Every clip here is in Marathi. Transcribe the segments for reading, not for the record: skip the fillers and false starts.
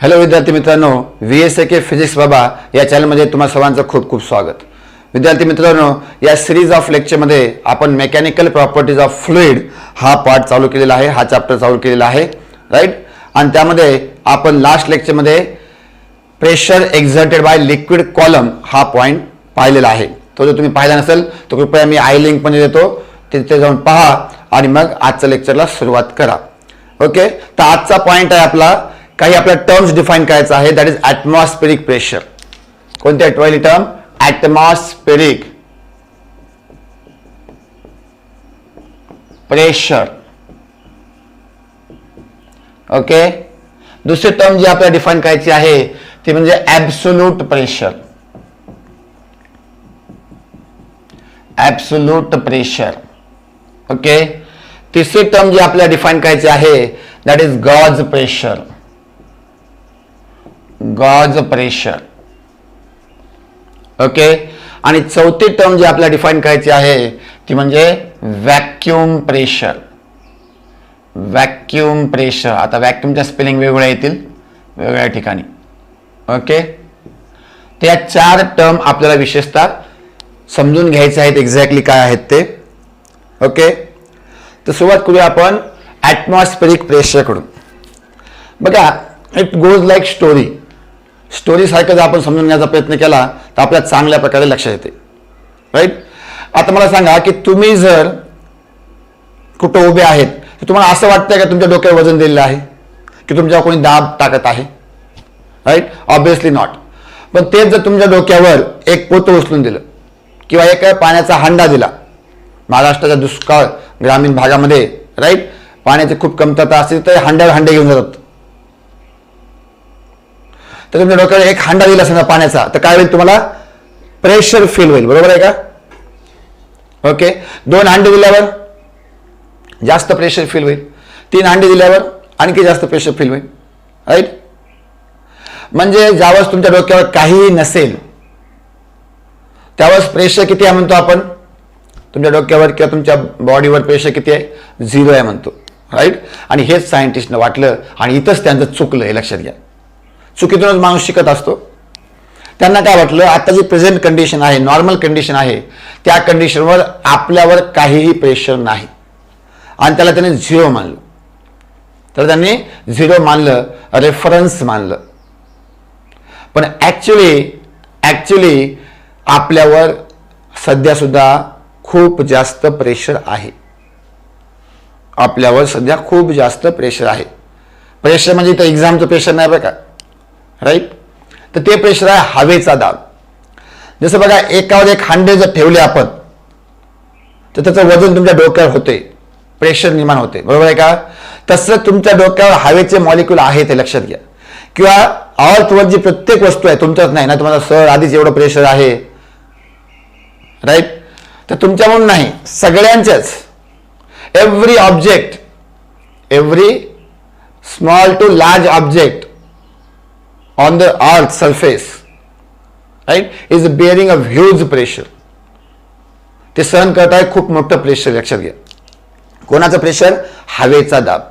हॅलो विद्यार्थी मित्रांनो, VSAK फिजिक्स बाबा या चॅनलमध्ये तुम्हा सर्वांचं खूप खूप स्वागत. विद्यार्थी मित्रांनो, या सिरीज ऑफ लेक्चरमध्ये आपण मेकॅनिकल प्रॉपर्टीज ऑफ फ्लुइड हा पार्ट चालू केलेला आहे, हा चॅप्टर चालू केलेला आहे, राईट. आणि त्यामध्ये आपण लास्ट लेक्चरमध्ये pressure exerted by liquid column हा पॉइंट पाहिलेला आहे. तो जर तुम्ही पाहिला नसेल तर कृपया मी आय लिंक पण देतो, तिथे जाऊन पहा आणि मग आजच्या लेक्चरला सुरुवात करा. ओके, तर आजचा पॉइंट आहे आपला काही आपल्या टर्म्स डिफाइन करायचा आहे, दॅट इज ॲटमॉस्फेरिक प्रेशर. कोणती पहिली टर्म? Atmospheric pressure. ओके, दुसरी टर्म जी आपल्याला डिफाइन करायची आहे ती म्हणजे absolute pressure. Absolute pressure. Okay, तिसरी टर्म जी आपल्याला डिफाइन करायची आहे that is gauge pressure. Gauge pressure. Okay, आणि चौथी टर्म जी आपल्याला डिफाइन करायची आहे ती म्हणजे व्हॅक्यूम प्रेशर. Vacuum pressure. आता व्हॅक्यूमच्या स्पेलिंग वेगवेगळ्या येतील वेगवेगळ्या ठिकाणी. ओके, त्या चार टर्म आपल्याला विशेषतः समजून घ्यायचे आहेत, एक्झॅक्टली काय आहेत ते. ओके, तर सुरुवात करूया आपण ॲटमॉस्फेरिक प्रेशर कडून. बघा, it goes like story. Story सारखं जर आपण समजून घ्यायचा प्रयत्न केला तर आपल्याला चांगल्या प्रकारे लक्षात येते, राईट. आता मला सांगा की तुम्ही जर कुठं उभे आहेत तर तुम्हाला असं वाटतंय का तुमच्या डोक्यावर वजन दिलेलं आहे, की तुमच्यावर कोणी दाब टाकत आहे? Right, obviously not. पण तेच जर तुमच्या डोक्यावर एक पोतं उचलून दिलं किंवा एक पाण्याचा हांडा दिला, महाराष्ट्राच्या दुष्काळ ग्रामीण भागामध्ये, राईट, पाण्याची खूप कमतरता असते, तर हांड्यावर हांडे घेऊन जातात. तर तुमच्या डोक्यावर एक हांडा दिला समजा पाण्याचा, तर काय होईल? तुम्हाला प्रेशर फील होईल, बरोबर आहे का? ओके, 2 हांडे दिल्यावर जास्त प्रेशर फील होईल, 3 हांडे दिल्यावर आणखी जास्त प्रेशर फील होईल, राईट. म्हणजे ज्यावेळेस तुमच्या डोक्यावर काहीही नसेल त्यावेळेस प्रेशर किती आहे म्हणतो आपण? तुमच्या डोक्यावर किंवा तुमच्या बॉडीवर प्रेशर किती आहे? 0 आहे म्हणतो, राईट. आणि हेच सायंटिस्टनं वाटलं आणि इथंच त्यांचं चुकलं, हे लक्षात घ्या. चुकीतूनच माणूस शिकत असतो. त्यांना काय वाटलं, आता जी प्रेझेंट कंडिशन आहे, नॉर्मल कंडिशन आहे, त्या कंडिशनवर आपल्यावर काहीही प्रेशर नाही आणि त्याला त्यांनी 0 मानलं. तर त्यांनी 0 मानलं, रेफरन्स मानलं. पण ऍक्च्युली आपल्यावर सध्या सुद्धा खूप जास्त प्रेशर आहे. आपल्यावर सध्या खूप जास्त प्रेशर आहे. प्रेशर म्हणजे इथं एक्झामचं प्रेशर नाही बरं का, राईट. तर ते प्रेशर आहे हवेचा दाब. जसं बघा, एकावर एक हांडे जर ठेवले आपण तर त्याचं वजन तुमच्या डोक्यावर होते, प्रेशर निर्माण होते, बरोबर आहे का? तसं तुमच्या डोक्यावर हवेचे मॉलिक्यूल आहे, ते लक्षात घ्या. किंवा अर्थवर जी प्रत्येक वस्तू आहे, तुमच्याच नाही ना, तुम्हाला सर आधीच एवढं प्रेशर आहे, राईट. तर तुमच्या म्हणून नाही, सगळ्यांच्याच. Every object, every small to large object on the earth surface, right, is bearing a huge pressure. ते सहन करत आहे खूप मोठं प्रेशर, लक्षात घ्या. कोणाचं प्रेशर? हवेचा दाब,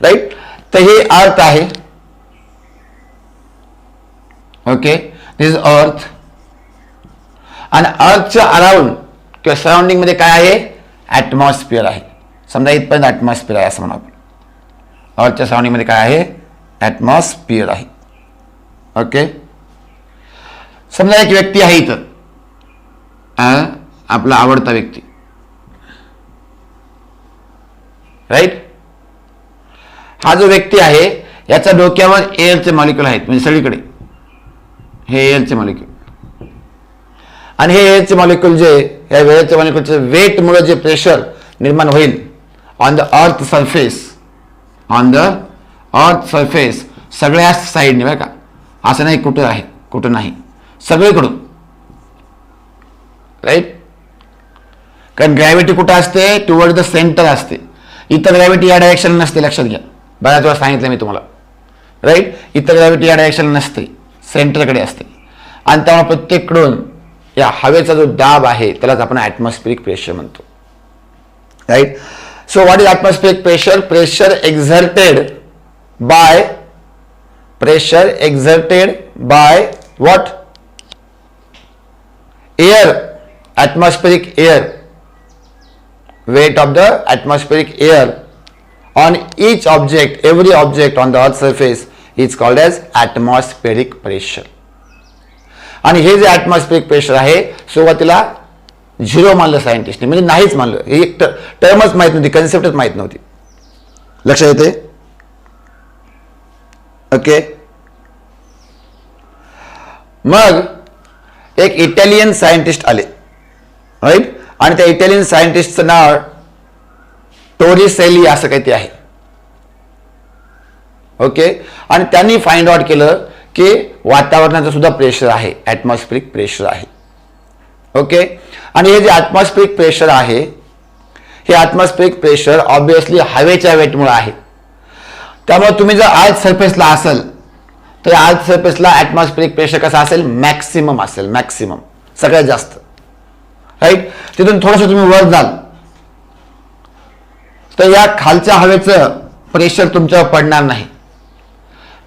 राईट. तर हे अर्थ आहे. Okay, this is earth. आणि अर्थच्या अराउंड किंवा सराउंडिंग मध्ये काय आहे? ॲटमॉस्फिअर आहे. समजा इथपर्यंत ॲटमॉस्फिअर आहे असं म्हणा आपण. अर्थच्या सराउंडिंग मध्ये काय आहे? ॲटमॉस्फिअर आहे. ओके, समजा एक व्यक्ती आहे इथं, आपला आवडता व्यक्ती, राईट. हा जो व्यक्ती आहे याच्या डोक्यावर एअरचे मॉलिक्यूल आहेत, म्हणजे सगळीकडे हे एअरचे मॉलिक्यूल. आणि हे एअरचे मॉलिक्यूल जे या एअरचे मॉलिक्यूलचे वेटमुळे जे प्रेशर निर्माण होईल on the earth surface, on the earth surface, सगळ्या साईडने, बरं का, असं नाही कुठं आहे कुठं नाही, सगळीकडून, राईट. कारण ग्रॅव्हिटी कुठं असते? टुवर्ड द सेंटर असते. इतर ग्रॅव्हिटी या डायरेक्शन नसते, लक्षात घ्या. बऱ्याच वेळा सांगितलं मी तुम्हाला, राईट. इतर ग्रॅव्हिटी या डायरेक्शन नसते, सेंटरकडे असते. आणि त्यामुळे प्रत्येककडून या हवेचा जो दाब आहे त्यालाच आपण ॲटमॉस्फेरिक प्रेशर म्हणतो, right. So what is atmospheric pressure? Pressure exerted by pressure exerted by what? Air, atmospheric air, weight of the atmospheric air on each object, every object on the earth surface is called as atmospheric pressure. आणि हे जे atmospheric pressure आहे सुरुवातीला 0 मानलं सायंटिस्टने, म्हणजे नाहीच मानलं, ही एक टर्मच माहित नव्हती, कन्सेप्टच माहित नव्हती. लक्षात येते? ओके. मग एक इटालियन सायंटिस्ट आले, राईट, आणि त्या इटालियन सायंटिस्टचं नाव टोरिसेली असं काही ते आहे. ओके. आणि त्यांनी फाइंड आउट केलं की वातावरणाचं सुद्धा प्रेशर आहे, ॲटमॉस्फेरिक प्रेशर आहे. ओके. आणि हे जे ॲटमॉस्फेरिक प्रेशर आहे, हे ॲटमॉस्फेरिक प्रेशर ऑब्विसली हवेच्या वेटमुळे आहे. त्यामुळे तुम्ही जर अर्थ सरफेसला असेल तर अर्थ सरफेसला ॲटमॉस्फेरिक प्रेशर कसं असेल? मॅक्सिमम असेल, मॅक्सिमम, सगळ्यात जास्त, राईट. तिथून थोडंसं तुम्ही वर जाल तर या खालच्या हवेचं प्रेशर तुमच्यावर पडणार नाही.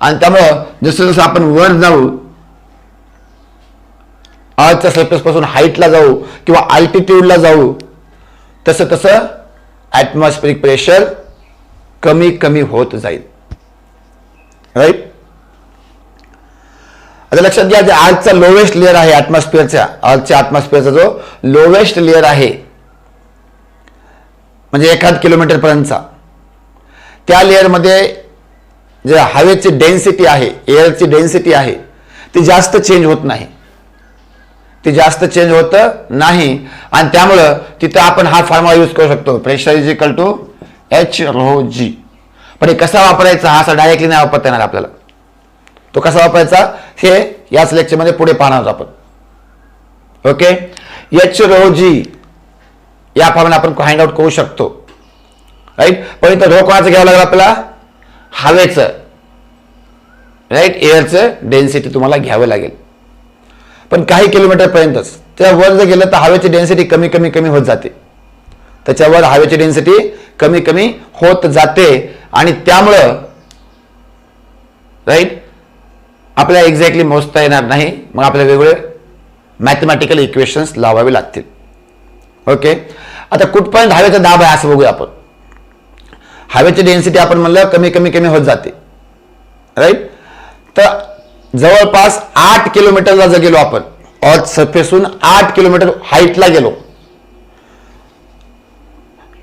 आणि त्यामुळं जसं जसं आपण वर जाऊ, अर्थच्या सरफेस पासून हाईटला जाऊ किंवा अल्टिट्यूडला जाऊ, तसं तसं ॲटमॉस्फेरिक प्रेशर कमी कमी होत जाईल, राईट. आता लक्षात घ्या, जे अर्थचा लोवेस्ट लेअर आहे ॲटमॉस्फिअरच्या, अर्थच्या ॲटमॉस्फिअरचा जो लोवेस्ट लेअर आहे म्हणजे 1 किलोमीटर पर्यंतचा, त्या लेअरमध्ये जे हवेची डेन्सिटी आहे, एअरची डेन्सिटी आहे, ती जास्त चेंज होत नाही, ती जास्त चेंज होत नाही. आणि त्यामुळं तिथं आपण हा फॉर्म्युला यूज करू शकतो, pressure is equal to H ρg. पण हे कसा वापरायचा, हा असा डायरेक्टली नाही वापरता येणार आपल्याला. तो कसा वापरायचा हे याच लेक्चरमध्ये पुढे पाहणार आहोत आपण. ओके. H ρg या फॉर्म्युला आपण फाइंड आउट करू शकतो, राईट. पण इथं रो कोणाचं घ्यावं लागेल आपल्याला? हवेचं, राईट, एअरचं डेन्सिटी तुम्हाला घ्यावं लागेल. पण काही किलोमीटर पर्यंतच, त्यावर जर गेलं तर हवेची डेन्सिटी कमी कमी कमी होत जाते, त्याच्यावर हवेची डेन्सिटी कमी कमी होत जाते. आणि त्यामुळं, राईट, आपल्याला एक्झॅक्टली मोजता येणार नाही, मग आपल्याला वेगवेगळे मॅथमॅटिकल इक्वेशन्स लावावे लागतील. ओके. आता कुठपर्यंत हवेचा दाब आहे असं बघूया आपण. हवेची डेन्सिटी आपण म्हणलं कमी कमी कमी होत जाते, राईट. तर जवळपास 8 किलोमीटरला जर गेलो आपण, अर्थ सरफेसहून 8 किलोमीटर हाईटला गेलो,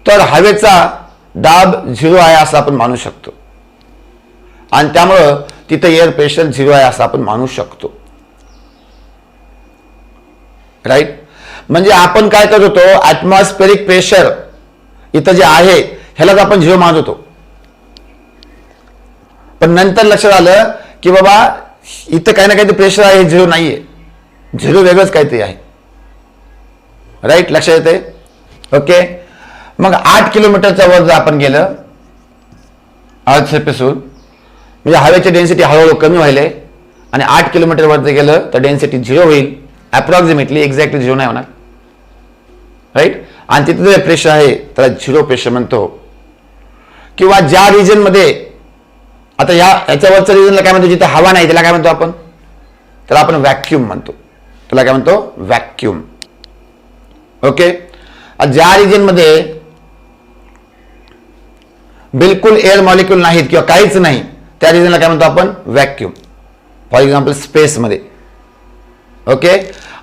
तर हवेचा दाब 0 आहे असं आपण मानू शकतो. आणि त्यामुळं तिथं एअर प्रेशर 0 आहे असं आपण मानू शकतो, राईट. म्हणजे आपण काय करत होतो, ॲटमॉस्फेरिक प्रेशर इथं जे आहे ह्यालाच आपण 0 मानत होतो. पण नंतर लक्षात आलं की बाबा इथं काही ना काहीतरी प्रेशर आहे, 0 नाहीये, 0 वेगळंच काहीतरी आहे, राईट. लक्षात येते? ओके. मग 8 किलोमीटरच्या वर जर आपण गेलं अर्थ सरफेसहून, म्हणजे हवेची डेन्सिटी हळूहळू कमी व्हायला, आणि 8 किलोमीटर वर जर गेलं तर डेन्सिटी 0 होईल, अप्रॉक्सिमेटली, एक्झॅक्टली 0 नाही होणार, राईट. आणि तिथे जे प्रेशर आहे त्याला 0 प्रेशर म्हणतो. किंवा ज्या रिजनमध्ये, आता याच्यावरच्या रिजनला काय म्हणतो, जिथे हवा नाही त्याला काय म्हणतो आपण? त्याला आपण व्हॅक्यूम म्हणतो. त्याला काय म्हणतो? व्हॅक्यूम. ओके. ज्या रिजनमध्ये बिलकुल एअर मॉलिक्यूल नाहीत किंवा काहीच नाही, त्या रिजनला काय म्हणतो आपण? व्हॅक्यूम. फॉर एक्झाम्पल स्पेसमध्ये. ओके.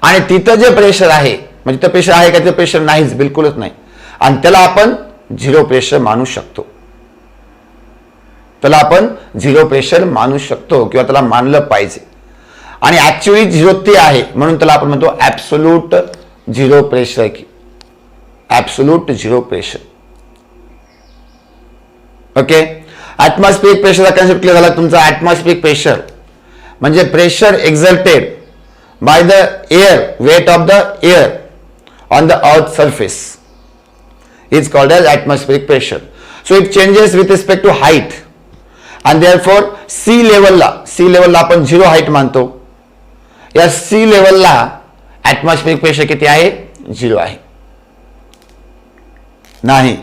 आणि तिथं जे प्रेशर आहे, म्हणजे तिथं प्रेशर आहे का, तिथं प्रेशर नाहीच, बिलकुलच नाही, आणि त्याला आपण 0 प्रेशर मानू शकतो. त्याला आपण 0 प्रेशर मानू शकतो किंवा त्याला मानलं पाहिजे. आणि ऍक्च्युअली 0 ते आहे म्हणून त्याला आपण म्हणतो ऍब्सोल्यूट 0 प्रेशर, की ऍब्सोल्यूट 0 प्रेशर. ओके. ॲटमॉस्फेरिक प्रेशरचा कन्सेप्ट क्लिअर झाला तुमचा. ॲटमॉस्फेरिक प्रेशर म्हणजे pressure exerted by the air, weight of the air on the earth surface is called as atmospheric pressure. So it changes with respect to height, आणि देअरफॉर सी लेवलला आपण 0 हाईट मानतो. या सी लेवलला ॲटमॉस्फेरिक प्रेशर किती आहे? 0 आहे. नाही,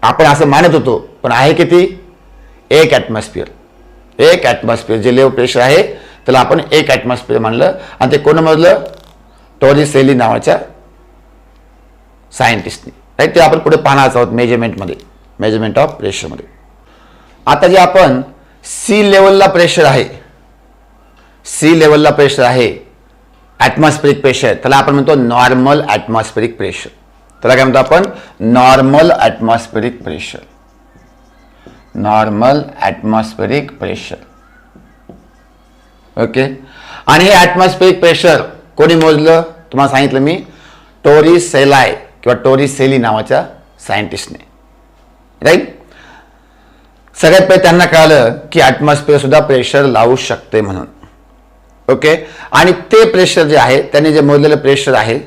आपण असं मानत होतो, पण आहे किती? 1 ॲटमॉस्फिअर. 1 ॲटमॉस्फिअर जे लेव्हल प्रेशर आहे त्याला आपण 1 ॲटमॉस्फिअर मानलं आणि ते कोण मोजलं? टॉरिसेली नावाच्या सायंटिस्टनी, राईट. ते आपण पुढे पाहणार आहोत मेजरमेंटमध्ये, मेजरमेंट ऑफ प्रेशरमध्ये. आता जे आपण सी लेवलला प्रेशर आहे, सी लेवलला प्रेशर आहे ॲटमॉस्फेरिक प्रेशर, त्याला आपण म्हणतो नॉर्मल ॲटमॉस्फेरिक प्रेशर. त्याला काय म्हणतो आपण? Normal atmospheric pressure, normal atmospheric pressure. Okay. आणि हे ॲटमॉस्फेरिक प्रेशर कोणी मोजलं? तुम्हाला सांगितलं मी, टॉरिसेली किंवा टॉरिसेली नावाच्या सायंटिस्टने, राईट. सगळ्यात पहिले त्यांना कळालं की ॲटमॉस्फिअर सुद्धा प्रेशर लावू शकते म्हणून. ओके. आणि ते प्रेशर जे आहे त्यांनी जे मोजलेलं प्रेशर आहे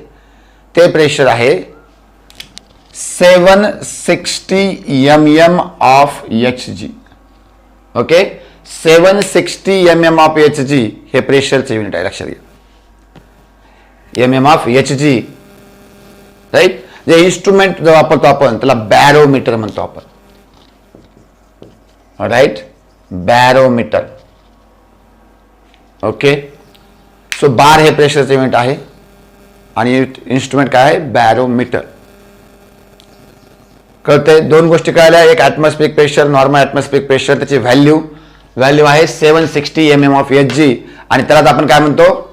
ते प्रेशर आहे 760 mm of Hg. Okay. 760 mm of Hg हे प्रेशरचे युनिट आहे, लक्षात घ्या. mm of Hg, right. जे इन्स्ट्रुमेंट जो वापरतो आपण त्याला बॅरोमीटर म्हणतो आपण, right. Barometer. Okay. So bar हे प्रेशरचे युनिट आहे आणि इन्स्ट्रुमेंट काय आहे? बॅरोमीटर. कळते? दोन गोष्टी कळल्या, एक atmospheric pressure, normal atmospheric pressure, त्याची व्हॅल्यू आहे 760 mm ऑफ Hg आणि त्यालाच आपण काय म्हणतो?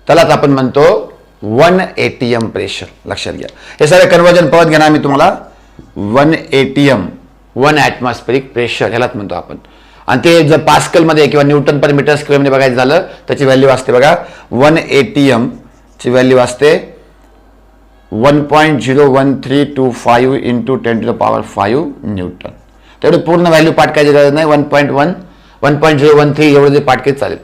त्यालाच आपण म्हणतो 1 ATM प्रेशर. लक्षात घ्या. हे सगळे कन्वर्जन परत घेणार मी तुम्हाला. 1 ATM, 1 ॲटमॉस्फेरिक प्रेशर ह्यालाच म्हणतो आपण. आणि ते जर पास्कलमध्ये किंवा न्यूटन पर मीटर स्क्वेअरमध्ये बघायचं झालं त्याची व्हॅल्यू असते बघा, 1 ATM ची व्हॅल्यू असते 1.01325 इंटू 10⁵ न्यूटन. तेवढे पूर्ण व्हॅल्यू पाठ करायची गरज नाही. 1.013 एवढं जे पाठ केलं चालेल.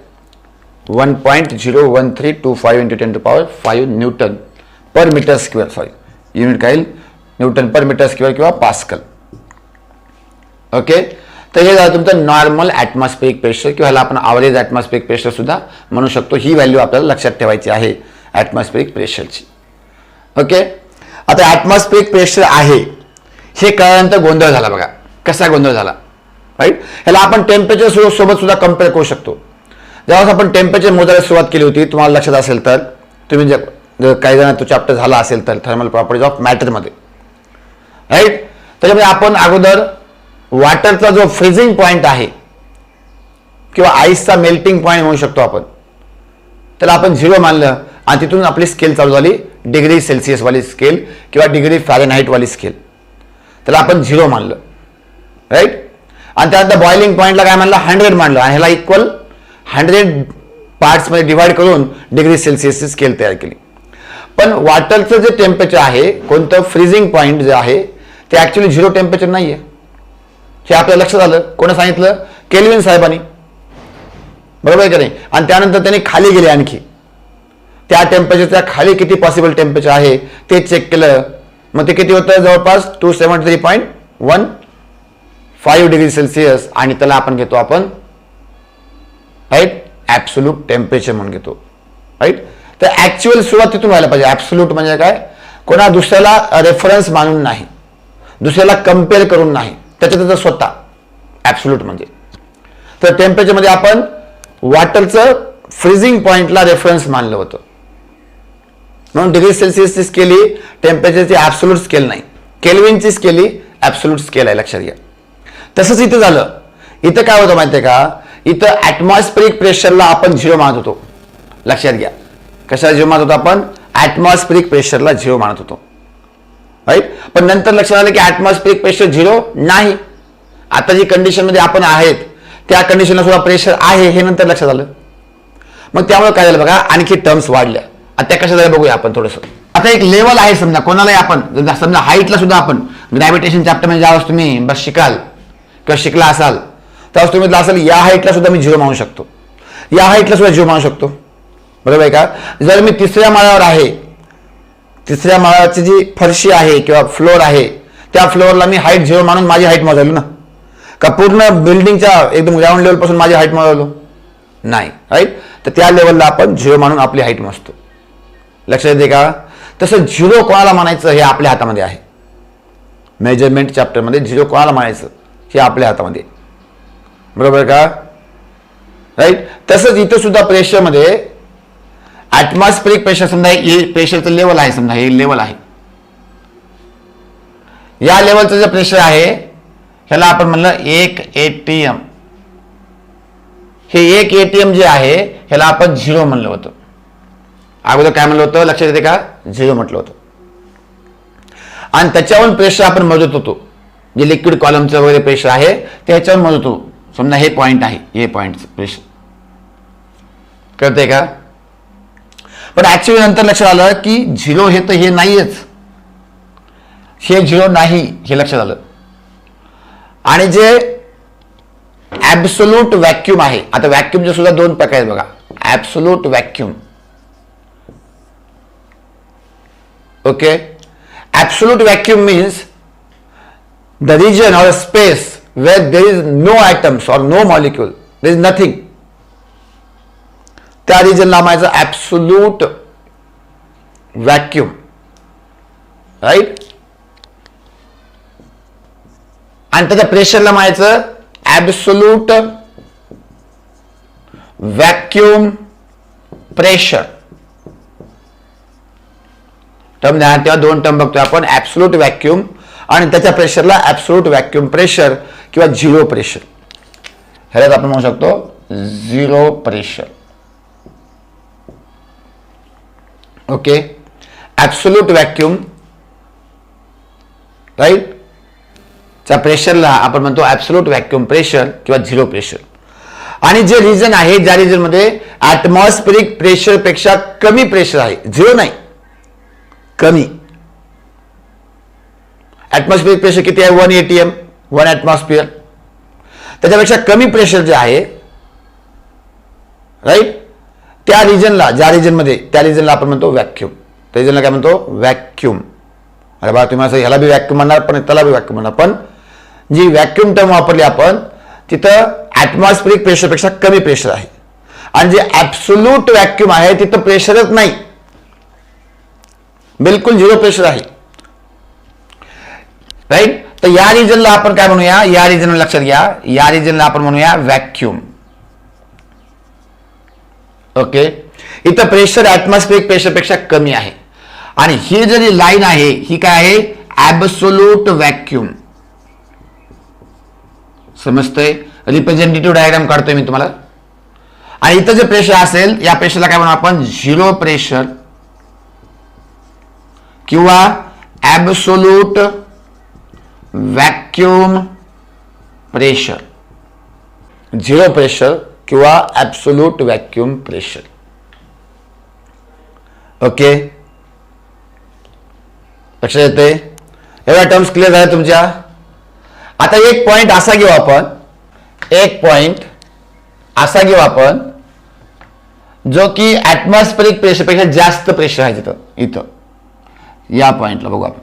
1.01325 इंटू 10⁵ न्यूटन पर मीटर स्क्वेअर, सॉरी युनिट काय न्यूटन पर मीटर स्क्वेअर किंवा पास्कल. ओके. तर हे झालं तुमचं नॉर्मल ॲटमॉस्फेरिक प्रेशर किंवा ह्याला आपण ॲव्हरेज ॲटमॉस्फेरिक प्रेशर सुद्धा म्हणू शकतो. ही व्हॅल्यू आपल्याला लक्षात ठेवायची आहे ॲटमॉस्फेरिक प्रेशरची. ओके. आता ॲटमॉस्फेरिक प्रेशर आहे हे कळल्यानंतर गोंधळ झाला बघा. कसा गोंधळ झाला? राईट. ह्याला आपण टेम्परेचर सोबत सुद्धा कम्पेअर करू शकतो. जेव्हा आपण टेम्परेचर मोजायला सुरुवात केली होती, तुम्हाला लक्षात असेल तर, तुम्ही जर काही जण तो चॅप्टर झाला असेल तर थर्मल प्रॉपर्टीज ऑफ मॅटरमध्ये, राईट. त्याच्यामध्ये आपण अगोदर वॉटरचा जो फ्रीजिंग पॉइंट आहे किंवा आईसचा मेल्टिंग पॉइंट म्हणू शकतो आपण, त्याला आपण 0 मानलं आणि तिथून आपली स्केल चालू झाली डिग्री सेल्सिअस वाली स्केल किंवा डिग्री फॅरेनहाईट वाली स्केल. त्याला आपण 0 मानलं, राईट. आणि त्यानंतर बॉइलिंग पॉइंटला काय मानलं? 100 मानलं आणि ह्याला इक्वल 100 पार्ट्समध्ये डिवाइड करून डिग्री सेल्सिअसची स्केल तयार केली. पण वॉटरचं जे टेम्परेचर आहे, कोणतं फ्रीजिंग पॉइंट जे आहे ते ॲक्च्युली 0 टेम्परेचर नाही आहे. हे आपल्याला लक्षात आलं. कोणी सांगितलं? केल्विन साहेबांनी, बरोबर आहे का नाही. आणि त्यानंतर त्यांनी खाली गेले, आणखी त्या टेम्परेचरच्या खाली किती पॉसिबल टेम्परेचर आहे ते चेक केलं. मग ते किती होतं? जवळपास 273.15 डिग्री सेल्सिअस. आणि त्याला आपण घेतो आपण, राईट, ॲब्सोल्यूट टेम्परेचर म्हणून घेतो, राईट. तर ॲक्च्युअल सुरुवात तिथून व्हायला पाहिजे. ॲब्सोल्यूट म्हणजे काय? कोणा दुसऱ्याला रेफरन्स मानून नाही, दुसऱ्याला कम्पेअर करून नाही, त्याचं स्वतः ॲब्सोल्यूट म्हणजे. तर टेम्परेचरमध्ये आपण वॉटरचं फ्रीजिंग पॉइंटला रेफरन्स मानलं होतं. म्हणून डिग्री सेल्सिअसची स्केल ही टेम्परेचरची ॲब्सोल्यूट स्केल नाही, केल्विनची स्केल ही ॲब्सोल्यूट स्केल आहे, लक्षात घ्या. तसंच इथं झालं. इथं काय होतं माहिती आहे का? इथं ॲटमॉस्फेरिक प्रेशरला आपण 0 मानत होतो, लक्षात घ्या. कशाला 0 मानत होतो आपण? ॲटमॉस्फेरिक प्रेशरला 0 मानत होतो, राईट. पण नंतर लक्षात आलं की ॲटमॉस्फेरिक प्रेशर 0 नाही. आता जी कंडिशनमध्ये आपण आहेत त्या कंडिशनला सुद्धा प्रेशर आहे हे नंतर लक्षात आलं. मग त्यामुळे काय झालं बघा, आणखी टर्म्स वाढल्या. आता त्या कशा झाल्या बघूया आपण थोडंसं. आता एक लेवल आहे, समजा कोणालाही आपण, समजा हाईटला सुद्धा आपण ग्रॅव्हिटेशन चॅप्टरमध्ये ज्यावेळेस तुम्ही बस शिकाल किंवा शिकला असाल त्यावेळेस तुम्ही असेल या हाईटला सुद्धा मी 0 मानू शकतो, या हाईटला सुद्धा 0 मानू शकतो, बरोबर आहे का. जर मी 3ऱ्या माळ्यावर आहे, 3ऱ्या माळ्याची जी फरशी आहे किंवा फ्लोअर आहे त्या फ्लोअरला मी हाईट 0 मानून माझी हाईट मोजायलो ना, का पूर्ण बिल्डिंगच्या एकदम ग्राउंड लेवल पासून माझी हाईट मोजायलो? नाही, राईट. तर त्या लेवलला आपण 0 मानून आपली हाईट मोजतो, लक्षात येते का. तसं 0 कोणाला मानायचं हे आपल्या हातामध्ये आहे. मेजरमेंट चॅप्टरमध्ये 0 कोणाला मानायचं हे आपल्या हातामध्ये, बरोबर का. राईट. तसंच इथं सुद्धा प्रेशरमध्ये ऍटमॉस्फेरिक प्रेशर, समजा हे प्रेशरचं लेवल आहे, समजा हे लेवल आहे, या लेवलचं जे प्रेशर आहे ह्याला आपण म्हणलं 1 ATM. हे 1 ATM जे आहे ह्याला आपण 0 म्हणलं होतं. अगोदर काय म्हणलं होतं लक्षात येते का? 0 म्हटलं होतं. आणि त्याच्यावरून प्रेशर आपण मोजत होतो, जे लिक्विड कॉलमचं वगैरे प्रेशर आहे त्याच्यावर मोजत होतो. समजा हे पॉइंट आहे, हे पॉइंटचं प्रेशर, कळतंय का? पण ऍक्च्युअली नंतर लक्षात आलं की 0 हे तर हे नाहीच, हे 0 नाही हे लक्षात आलं. आणि जे ऍब्सोल्यूट व्हॅक्यूम आहे, आता व्हॅक्यूमचे सुद्धा 2 प्रकार आहेत बघा. Absolute vacuum, okay. Absolute vacuum means the region or a space where there is no atoms or no molecule, there is nothing, त्या रिजनला म्हणायचं ऍब्सोल्यूट व्हॅक्यूम, राईट. आणि त्याच्या प्रेशरला म्हणायचं ऍब्सोल्यूट व्हॅक्यूम प्रेशर. टर्म द्या, तेव्हा 2 टर्म बघतोय आपण, ऍब्सोल्यूट व्हॅक्यूम आणि त्याच्या प्रेशरला ऍब्सोल्यूट व्हॅक्यूम प्रेशर किंवा 0 प्रेशर. ह्यालाच आपण म्हणू शकतो 0 pressure, okay. Absolute vacuum, right, च्या प्रेशरला आपण म्हणतो ऍब्सोल्यूट व्हॅक्यूम प्रेशर किंवा 0 प्रेशर. आणि जे रिजन आहे ज्या रिजन मध्ये ऍटमॉस्फेरिक प्रेशर पेक्षा कमी प्रेशर आहे, 0 नाही, कमी. ऍटमॉस्फेरिक प्रेशर किती आहे? 1 ATM, 1 ऍटमॉस्फिअर. त्याच्यापेक्षा कमी प्रेशर जे आहे, राईट, त्या रिजनला, ज्या रिजनमध्ये, त्या रिजनला आपण म्हणतो व्हॅक्यूम. त्या रिजनला काय म्हणतो? व्हॅक्यूम. अरे बा, तुम्ही असं ह्याला बी व्हॅक्यूम म्हणणार, पण त्याला बी व्हॅक्यूम म्हणणार, पण जी व्हॅक्यूम टर्म वापरली आपण तिथं ऍटमॉस्फेरिक प्रेशरपेक्षा कमी प्रेशर आहे. आणि जे ऍब्सोल्यूट व्हॅक्यूम आहे तिथं प्रेशरच नाही, बिलकुल 0 प्रेशर आहे, राईट. तर या रिजनला आपण काय म्हणूया? या रिजनला लक्षात घ्या, या रिजनला आपण म्हणूया व्हॅक्यूम, ओके. इथं प्रेशर ऍटमॉस्फेरिक प्रेशरपेक्षा कमी आहे. आणि ही जरी लाईन आहे ही काय आहे? Absolute vacuum. समजतंय? रिप्रेझेंटेटिव्ह डायग्राम काढतोय मी तुम्हाला. आणि इथं जे प्रेशर असेल या प्रेशरला काय म्हणू आपण? 0 प्रेशर किंवा ऍब्सोल्यूट व्हॅक्यूम प्रेशर. 0 प्रेशर किंवा ऍब्सोल्यूट व्हॅक्यूम प्रेशर, ओके. लक्षात येते? एवढ्या टर्म्स क्लिअर झाल्या तुमच्या? आता एक पॉइंट असा घेऊ आपण, एक पॉइंट असा घेऊ आपण जो की ऍटमॉस्फेरिक प्रेशरपेक्षा जास्त प्रेशर आहे तिथं. इथं या पॉइंटला बघू आपण.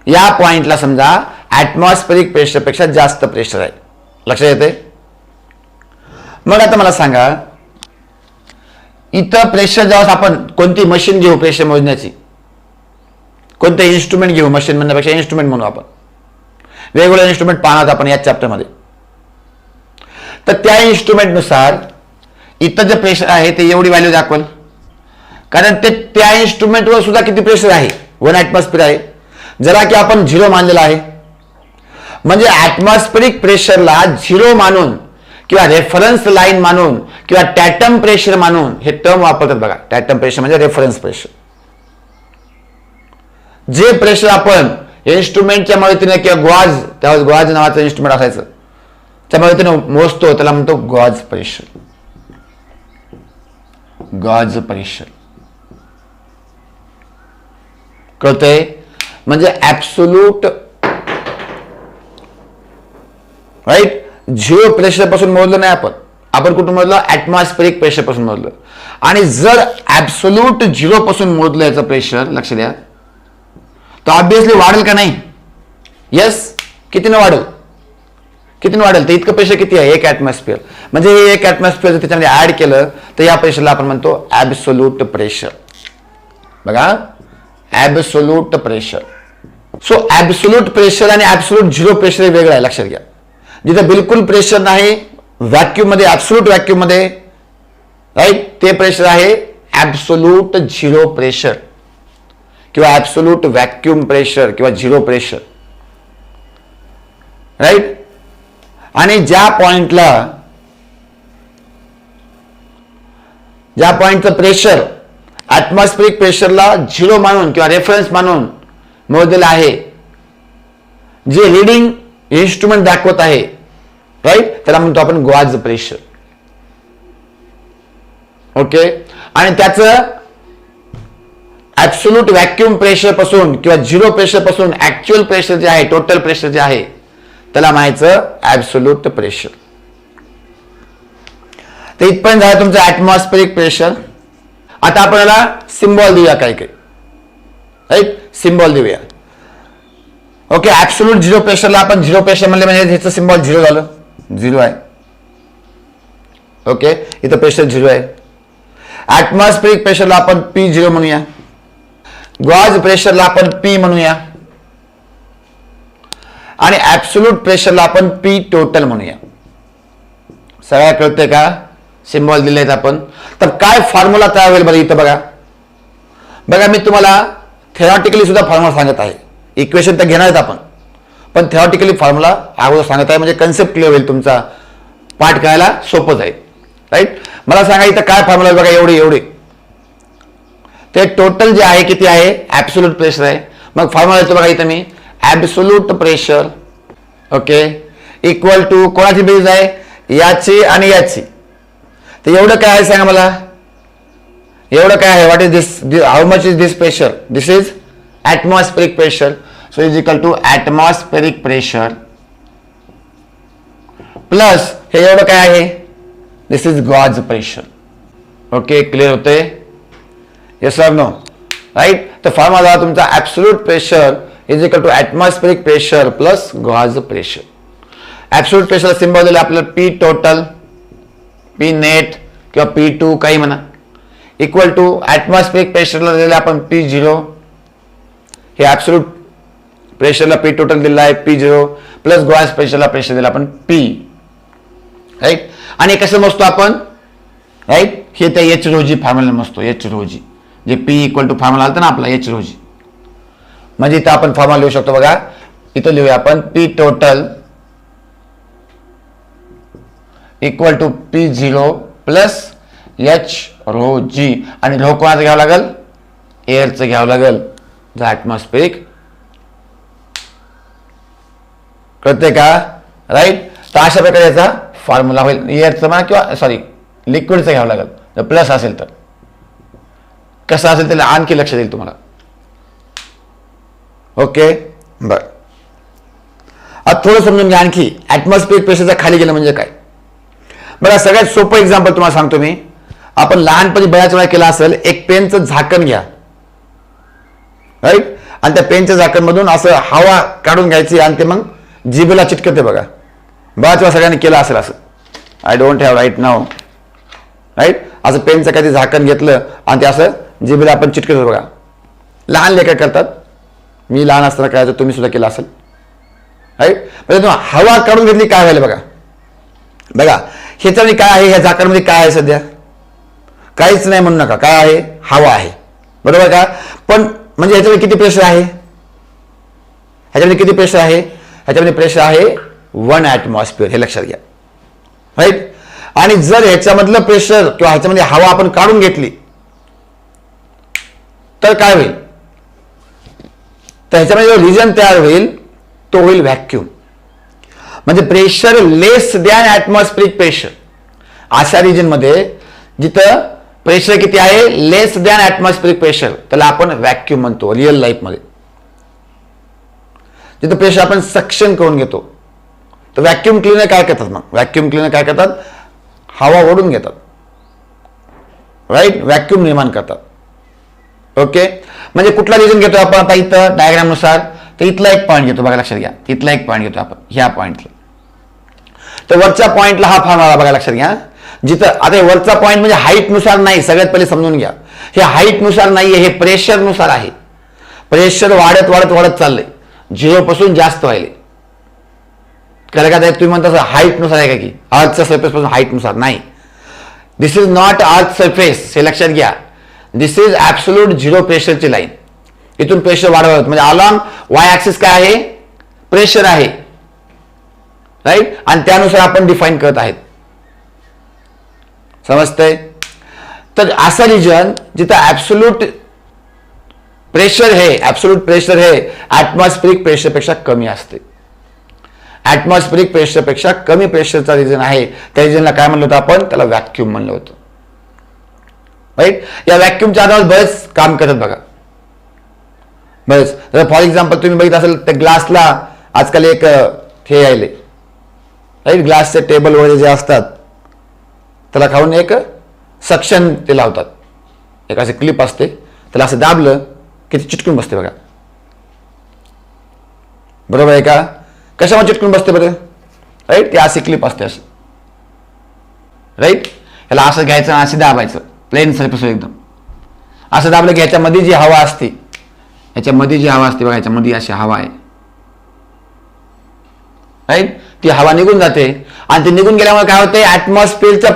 या पॉइंटला समजा ऍटमॉस्फेरिक प्रेशरपेक्षा जास्त प्रेशर आहे. लक्षात येते? मग आता मला सांगा, इथं प्रेशर जेव्हा आपण कोणती मशीन घेऊ प्रेशर मोजण्याची, कोणतं इन्स्ट्रुमेंट घेऊ, मशीन म्हणण्यापेक्षा इन्स्ट्रुमेंट म्हणू आपण, वेगवेगळे इन्स्ट्रुमेंट पाहणार आपण या चॅप्टरमध्ये. तर त्या इन्स्ट्रुमेंटनुसार इथं जे प्रेशर आहे ते एवढी व्हॅल्यू दाखवल, कारण ते त्या इन्स्ट्रुमेंटवर सुद्धा किती प्रेशर आहे? 1 ऍटमॉस्फिअर आहे. जरा की आपण 0 मानलेला आहे, म्हणजे ऍटमॉस्फेरिक प्रेशरला 0 मानून किंवा रेफरन्स लाईन मानून किंवा टॅटम प्रेशर मानून हे टर्म वापरतात बघा. टॅटम प्रेशर म्हणजे रेफरन्स प्रेशर. जे प्रेशर आपण इन्स्ट्रुमेंटच्या मदतीने किंवा गॉज, त्यावेळेस गॉज नावाचं इन्स्ट्रुमेंट असायचं, त्या मदतीने मोजतो त्याला म्हणतो गॉज प्रेशर. गॉज प्रेशर, कळतंय? म्हणजे ऍब्सोल्यूट, राईट, 0 प्रेशर पासून मोजलं नाही आपण. आपण कुठून मोजलं? ऍटमॉस्फेरिक प्रेशर पासून मोजलं. आणि जर ऍब्सोल्यूट 0 पासून मोजलं याचं प्रेशर, लक्ष द्या, तर ऑब्विसली वाढेल का नाही? येस. कितीने वाढेल? कितीने वाढेल? तर इतकं प्रेशर किती आहे? 1 ऍटमॉस्फिअर. म्हणजे हे 1 ऍटमॉस्फिअर जर त्याच्यामध्ये ऍड केलं तर या प्रेशरला आपण म्हणतो ऍब्सोल्यूट प्रेशर. बघा, absolute pressure. So absolute pressure आणि ऍब्सोल्यूट 0 प्रेशर हे वेगळं आहे, लक्षात घ्या. जिथे बिलकुल प्रेशर नाही व्हॅक्यूम मध्ये, ऍब्सोल्यूट व्हॅक्यूम मध्ये, राईट, ते प्रेशर आहे ऍब्सोल्यूट झिरो प्रेशर किंवा ऍब्सोल्यूट व्हॅक्यूम प्रेशर किंवा झिरो प्रेशर, राईट. आणि ज्या पॉइंटचं प्रेशर ऍटमॉस्फेरिक प्रेशरला झिरो मानून किंवा रेफरन्स मानून मोजलेलं आहे, जे रिडिंग इन्स्ट्रुमेंट दाखवत आहे, राईट, त्याला म्हणतो आपण गॉज प्रेशर. ओके. आणि त्याचं ऍब्सोल्यूट व्हॅक्यूम प्रेशर पासून किंवा झिरो प्रेशर पासून ऍक्च्युअल प्रेशर जे आहे, टोटल प्रेशर जे आहे, त्याला म्हणायचं ऍब्सोल्यूट प्रेशर. तर इथपर्यंत झालं तुमचं ऍटमॉस्फेरिक प्रेशर. आता आपण याला सिम्बॉल देऊया काही काही, राईट, सिम्बॉल देऊया. ओके. ऍब्सोल्यूट झिरो प्रेशरला आपण झिरो प्रेशर म्हणले म्हणजे ह्याचं सिम्बॉल झिरो झालं, झिरो आहे. ओके. इथं प्रेशर झिरो आहे. ऍटमॉस्फेरिक प्रेशरला आपण P0 म्हणूया, गॉज प्रेशरला आपण P म्हणूया आणि ऍब्सोल्यूट प्रेशरला आपण P टोटल म्हणूया. सगळ्या कळतंय का? सिम्बॉल दिले आहेत आपण. तर काय फॉर्म्युला तयार होईल बरं इथं बघा. बघा मी तुम्हाला थेरॉटिकली सुद्धा फॉर्म्युला सांगत आहे. इक्वेशन तर घेणार आहेत आपण, पण थेरॉटिकली फॉर्म्युला अगोदर सांगत आहे म्हणजे कन्सेप्ट क्लिअर होईल, तुमचा पाठ करायला सोपं जाईल, राईट. मला सांगा इथं काय फॉर्म्युला बघा, एवढे ते टोटल जे आहे किती आहे, ऍब्सोल्यूट प्रेशर आहे. मग फॉर्म्युला येतो बघा इथं मी, absolute pressure, okay, equal to कोणाची बेरीज आहे, याची आणि याची. तर एवढं काय आहे सांगा मला, एवढं काय आहे, what is this, how much is this pressure, this is atmospheric pressure, so is equal to atmospheric pressure plus हे एवढं काय आहे, this is gauge pressure. Okay, clear होते? Yes or no, right. तर फॉर्म्युला तुमचा absolute pressure is equal to atmospheric pressure plus gauge pressure. Absolute pressure symbol दिला आपल्याला P टोटल, P नेट किंवा P2 काही म्हणा, इक्वल टू ऍटमॉस्फेरिक प्रेशरला दिलेला आपण P0, हे ऍब्सोल्यूट प्रेशरला P टोटल दिला आहे P0 प्लस गॉज प्रेशरला प्रेशर दिला आपण P, राईट. आणि कसं मोजतो आपण, राईट, हे त्या एच रो जी फॉर्म्युला मोजतो, एच रो जी, जे P इक्वल टू फॉर्म्युला आलता ना आपला एच रो जी. म्हणजे इथं आपण फॉर्म्युला लिहू शकतो बघा, इथं लिहूया आपण P total equal to P0 plus H rho G, आणि रो कोणाचं घ्यावं लागेल, एअरचं घ्यावं लागेल, ऍटमॉस्फेरिक. कळते का, राईट. तर अशा प्रकारे याचा फॉर्म्युला होईल. एअरचं म्हणा किंवा सॉरी लिक्विडचं घ्यावं लागेल, जर प्लस असेल तर. कसं असेल त्याला आणखी लक्ष देईल तुम्हाला. ओके, बर. आता थोडं समजून घ्या आणखी, ऍटमॉस्फेरिक प्रेशरचा खाली गेलं म्हणजे काय. बघा सगळ्यात सोपं एक्झाम्पल तुम्हाला सांगतो मी. आपण लहानपणी बऱ्याच वेळा केला असेल, एक पेनचं झाकण घ्या, राईट, आणि त्या पेनच्या झाकणमधून असं हवा काढून घ्यायची आणि ते मग जिभेला चिटकते बघा. बऱ्याच वेळा सगळ्यांनी केलं असेल असं. आय डोंट हॅव राईट नाव, राईट. असं पेनचं काही झाकण घेतलं आणि ते असं जिभेला आपण चिटकतो बघा. लहान लेकर करतात, मी लहान असताना करायचं, तुम्ही सुद्धा केलं असेल, राईट. म्हणजे हवा काढून घेतली काय व्हायला बघा. बघा ह्याच्यामध्ये काय आहे, ह्या झाकणमध्ये काय आहे सध्या, काहीच नाही म्हणू नका, काय आहे, हवा आहे, बरोबर का. पण म्हणजे ह्याच्यामध्ये किती प्रेशर आहे, ह्याच्यामध्ये किती प्रेशर आहे, ह्याच्यामध्ये प्रेशर आहे 1 ऍटमॉस्फिअर, हे लक्षात घ्या, राईट. आणि जर ह्याच्यामधलं प्रेशर किंवा ह्याच्यामध्ये हवा आपण काढून घेतली तर काय होईल, तर ह्याच्यामध्ये जो रिजन तयार होईल तो होईल व्हॅक्यूम. म्हणजे प्रेशर लेस दॅन ऍटमॉस्फेरिक प्रेशर, अशा रिजन मध्ये जिथं प्रेशर किती आहे, लेस दॅन ऍटमॉस्फेरिक प्रेशर, त्याला आपण व्हॅक्यूम म्हणतो रिअल लाईफ मध्ये. जिथं प्रेशर आपण सक्शन करून घेतो, तर व्हॅक्यूम क्लीनर काय करतात, मग व्हॅक्यूम क्लीनर काय करतात, हवा ओढून घेतात, राईट, व्हॅक्यूम निर्माण करतात. ओके, म्हणजे कुठला रिजन घेतो आपण आता इथं डायग्राम नुसार, तर इथला एक पॉईंट घेतो बघा, लक्षात घ्या, इथला एक पॉईंट घेतो आपण, ह्या पॉईंटला. तर वरच्या पॉईंटला हा फॉर्म्युला बघा, लक्षात घ्या. जिथं आता वरचा पॉईंट म्हणजे हाईट नुसार नाही, सगळ्यात पहिले समजून घ्या, हे हाईट नुसार नाहीये, हे प्रेशर नुसार आहे. प्रेशर वाढत वाढत वाढत चाललंय, 0 पासून जास्त व्हायले. त्याला काय तुम्ही म्हणता हाईटनुसार आहे का की अर्थच्या सरफेस पासून हाईटनुसार नाही. दिस इज नॉट अर्थ सरफेस, हे लक्षात घ्या. दिस इज ऍब्सोल्यूट झिरो प्रेशरची लाईन. इथून प्रेशर वाढवत म्हणजे अलॉंग वाय ऍक्सिस काय आहे, प्रेशर आहे, राईट. आणि त्यानुसार आपण डिफाईन करत आहेत. समजतंय. तर असा रिजन जिथं ऍब्सोल्यूट प्रेशर हे ऍटमॉस्फेरिक प्रेशरपेक्षा कमी असते. ऍटमॉस्फेरिक प्रेशरपेक्षा कमी प्रेशरचा रिजन आहे, त्या रिजनला काय म्हणलं होतं आपण, त्याला व्हॅक्यूम म्हणलं होतं, राईट. या व्हॅक्यूमच्या आधारावर बरेच काम करतात बघा, बरेच. फॉर एक्झाम्पल तुम्ही बघितलं असेल त्या ग्लासला आजकाल एक हे यायले, राईट. ग्लासचे टेबल वगैरे जे असतात त्याला खाऊन एक सक्शन ते लावतात, एक असे क्लिप असते, त्याला असं दाबलं की ते चिटकून बसते बघा. बरोबर आहे का. कशामुळे चिटकून बसते बरं, राईट. ती अशी क्लिप असते अशी, राईट. याला असं घ्यायचं आणि असं दाबायचं प्लेन सरफेस एकदम असं दाबलं की ह्याच्यामध्ये जी हवा असते, बघा ह्याच्यामध्ये अशी हवा आहे, राईट. ती हवा निघून जाते आणि ती निघून गेल्यामुळे काय होते, ऍटमॉस्फिअरच्या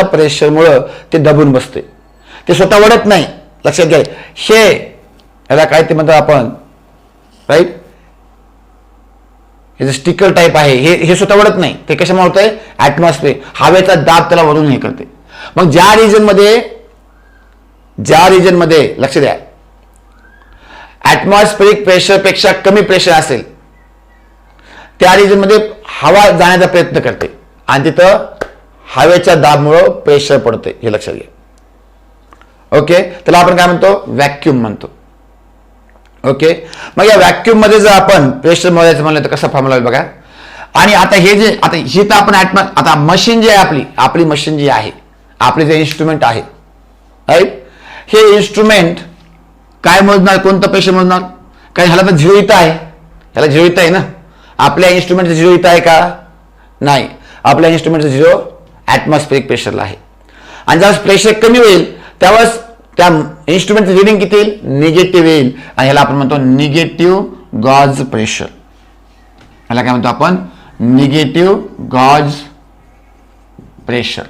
प्रेशरमुळं ते दबून बसते, ते स्वतः वळत नाही. लक्षात घ्या. याला काय ते म्हणतो आपण, राईट. हे जे स्टिकर टाईप आहे हे स्वतः वळत नाही. ते कशामुळे होतंय, ऍटमॉस्फिअर हवेचा दाब त्याला वरून हे करते. मग ज्या रिजन मध्ये लक्ष द्या, ऍटमॉस्फेरिक प्रेशरपेक्षा कमी प्रेशर असेल त्या रिजन मध्ये हवा जाण्याचा प्रयत्न करते आणि तिथं हवेच्या दाबमुळं प्रेशर पडते, हे लक्षात घ्या. ओके. त्याला आपण काय म्हणतो, व्हॅक्यूम म्हणतो. ओके. मग या व्हॅक्यूम मध्ये जर आपण प्रेशर मोजायचं म्हणलं तर कसा फॉर्म्युला होईल बघा. आणि आता हे जे ही तर आपण आता मशीन जी आहे आपली मशीन जी आहे, आपले जे इन्स्ट्रुमेंट आहे, राईट. हे इन्स्ट्रुमेंट काय मोजणार, कोणतं प्रेशर मोजणार. कारण ह्याला तर झिरो इथं आहे, ह्याला झिरो इथं आहे ना. आपल्या इन्स्ट्रुमेंटचं झिरो इथं आहे का, नाही. आपल्या इन्स्ट्रुमेंटचं झिरो ऍटमॉस्फेरिक प्रेशरला आहे. आणि ज्यावेळेस प्रेशर कमी होईल त्यावेळेस त्या इन्स्ट्रुमेंटचं रिडिंग किती येईल, निगेटिव्ह येईल. आणि ह्याला आपण म्हणतो निगेटिव्ह गॉज प्रेशर. ह्याला काय म्हणतो आपण, निगेटिव्ह गॉज प्रेशर.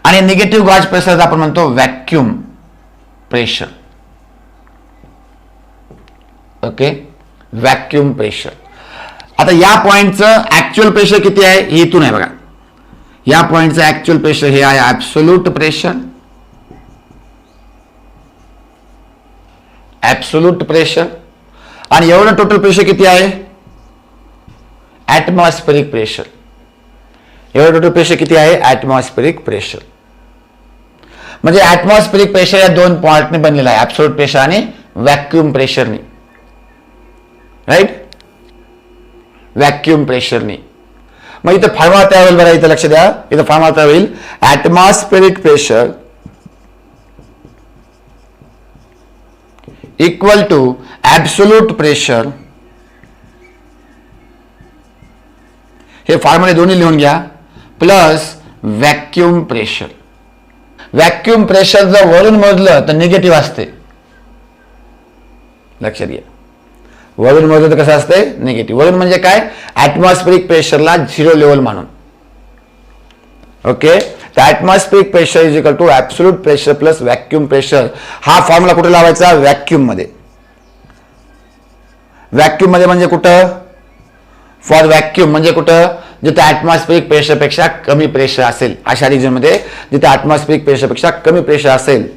आणि निगेटिव्ह गॉज प्रेशर आपण म्हणतो vacuum pressure. Okay. Vacuum pressure. आता या पॉइंटचं ऍक्च्युअल प्रेशर किती आहे, हे इथून आहे बघा. या पॉइंटचं ऍक्च्युअल प्रेशर हे आहे ऍब्सोल्यूट प्रेशर. Absolute pressure. आणि एवढं टोटल प्रेशर किती आहे, ऍटमॉस्फेरिक प्रेशर. एवढं टोटल प्रेशर किती आहे, ऍटमॉस्फेरिक प्रेशर. म्हणजे ऍटमॉस्फेरिक प्रेशर या दोन पॉइंटने बनलेला आहे, ऍब्सोल्यूट प्रेशर आणि व्हॅक्यूम प्रेशरने, राईट. व्हॅक्यूम प्रेशरने. मग इथं फॉर्म्युला तयार होईल बघा, इथं लक्ष द्या. इथं फॉर्म्युला तयार होईल, atmospheric pressure equal to absolute pressure. हे फॉर्म्युले दोन्ही लिहून घ्या, plus vacuum pressure. Vacuum pressure जर वरून मोजलं तर निगेटिव्ह असते, लक्षात घ्या. वरून मोजलं तर कसं असते, निगेटिव्ह. वरून म्हणजे काय, ऍटमॉस्फेरिक प्रेशरला झिरो लेवल म्हणून. ओके. तर atmospheric pressure is equal to absolute pressure plus vacuum pressure. हा फॉर्म्युला कुठे लावायचा, व्हॅक्यूम मध्ये. व्हॅक्यूम मध्ये म्हणजे कुठं, फॉर व्हॅक्यूम म्हणजे कुठं, जिथे ऍटमॉस्फेरिक प्रेशरपेक्षा कमी प्रेशर असेल, अशा रिजन मध्ये जिथे ऍटमॉस्फेरिक प्रेशरपेक्षा कमी प्रेशर असेल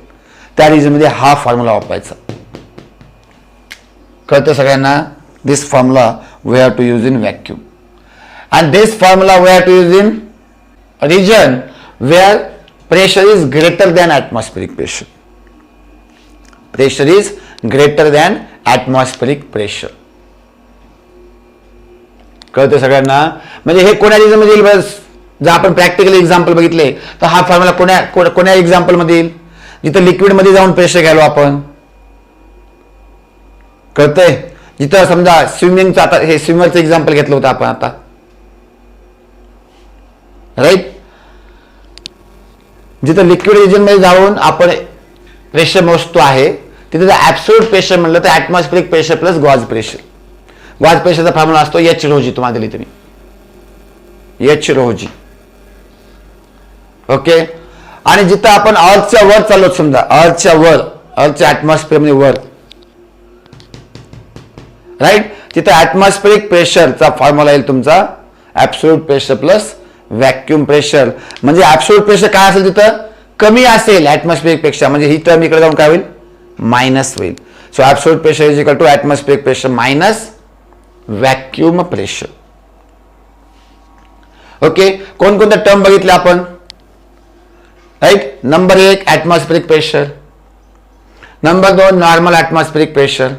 त्या रिजन मध्ये हा फॉर्म्युला वापरायचा. कळतं सगळ्यांना. This formula we have to use in vacuum and this formula we have to use in region where pressure is greater than atmospheric pressure. Pressure is greater than atmospheric pressure. कळतं सगळ्यांना. म्हणजे हे कोण्या रिजन मध्ये येईल, बस जर आपण प्रॅक्टिकल एक्झाम्पल बघितले तर हा फॉर्म्युला कोण्या एक्झाम्पल मध्ये येईल, जिथं लिक्विड मध्ये जाऊन प्रेशर घ्यायलो आपण. कळतंय. जिथं समजा स्विमिंगचं, आता हे स्विमरचं एक्झाम्पल घेतलं होतं आपण आता, राईट. जिथं लिक्विड रिजन मध्ये जाऊन आपण प्रेशर मोजतो आहे तिथे जर ऍब्सोल्यूट प्रेशर म्हणलं तर atmospheric pressure plus gauge pressure. Gauge प्रेशरचा फॉर्म्युला असतो एच रो जी, तुम्हाला दिली तुम्ही एच रो जी. ओके. आणि जिथं आपण अर्थच्या वर चाललो, समजा अर्थच्या वर, अर्थच्या ऍटमॉस्फिअर मध्ये वर, राईट, तिथं ऍटमॉस्फेरिक प्रेशरचा फॉर्म्युला येईल तुमचा absolute pressure plus vacuum pressure. म्हणजे ऍब्सोल्यूट प्रेशर काय असेल तिथं, कमी असेल ऍटमॉस्फेरिक पेक्षा, म्हणजे ही टर्म इकडे जाऊन काय होईल, मायनस होईल. So absolute pressure is equal to atmospheric pressure minus vacuum pressure. Okay. कोणकोणत्या टर्म बघितल्या आपण, right. Number 1 atmospheric pressure, number 2 normal atmospheric pressure,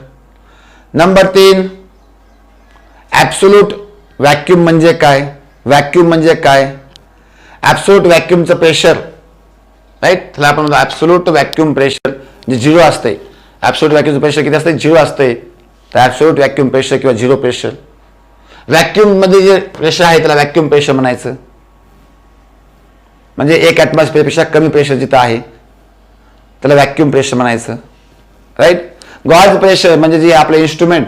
number 3 absolute vacuum म्हणजे काय, व्हॅक्यूम म्हणजे काय, ऍब्सोल्यूट व्हॅक्यूमचं प्रेशर, राईट. त्याला आपण म्हणतो ऍब्सोल्यूट व्हॅक्यूम प्रेशर जे झिरो असते. ऍब्सोल्यूट व्हॅक्यूमचं प्रेशर किती असते, झिरो असते. तर ऍब्सोल्यूट व्हॅक्यूम प्रेशर किंवा झिरो प्रेशर, व्हॅक्यूम मध्ये जे प्रेशर आहे त्याला व्हॅक्यूम प्रेशर म्हणायचं. म्हणजे एक ऍटमॉस्फिअर पेक्षा कमी प्रेशर जिथं आहे त्याला व्हॅक्यूम प्रेशर म्हणायचं, राईट. गॉज प्रेशर म्हणजे जे आपलं इन्स्ट्रुमेंट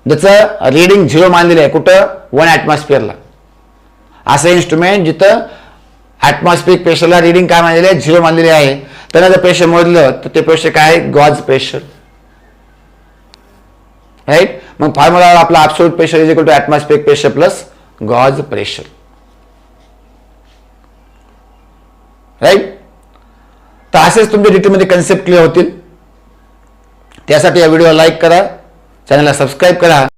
ज्याचं रिडिंग झिरो मानलेलं आहे, कुठं, 1 ऍटमॉस्फिअरला, असं इन्स्ट्रुमेंट जिथं ऍटमॉस्फिअरिक प्रेशरला रिडिंग काय मानलेलं आहे, झिरो मानलेले आहे, त्यांना जर प्रेशर मोजलं तर ते प्रेशर काय आहे, गॉज प्रेशर, राईट. मग फॉर्म्युला आपला absolute pressure is equal to atmospheric pressure plus gauge pressure, right. तर असेच तुमच्या डिटेलमध्ये कन्सेप्ट क्लिअर होतील. त्यासाठी या व्हिडिओला लाईक करा, चॅनलला सबस्क्राईब करा.